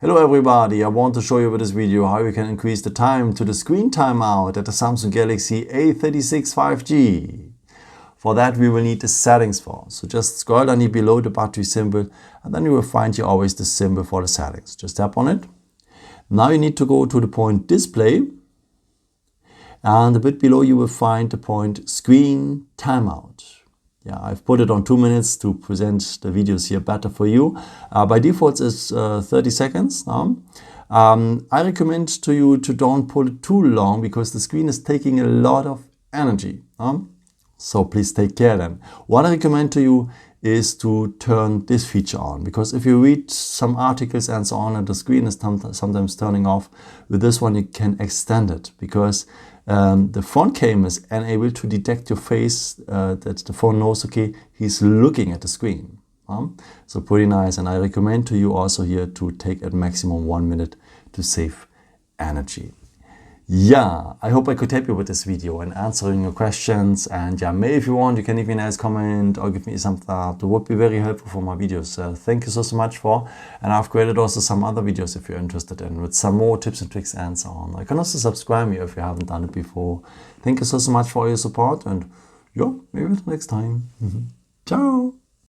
Hello everybody, I want to show you with this video how you can increase the time to the screen timeout at the Samsung Galaxy A36 5G. For that we will need the settings for. So just scroll down here below the battery symbol and then you will find here always the symbol for the settings. Just tap on it. Now you need to go to the point display and a bit below you will find the point screen timeout. Yeah, I've put it on 2 minutes to present the videos here better for you. By default it's 30 seconds now. I recommend to you to don't put it too long because the screen is taking a lot of energy. So please take care then. What I recommend to you is to turn this feature on, because if you read some articles and so on and the screen is sometimes turning off, with this one you can extend it, because the front camera is unable to detect your face, that the phone knows, okay, he's looking at the screen. So pretty nice, and I recommend to you also here to take at maximum 1 minute to save energy. Yeah, I hope I could help you with this video and answering your questions. And yeah, maybe if you want, you can leave me a nice comment or give me some thumbs up. It would be very helpful for my videos. Thank you so much for. And I've created also some other videos if you're interested in, with some more tips and tricks and so on. You can also subscribe me if you haven't done it before. Thank you so much for your support, and yeah, maybe until next time. Ciao.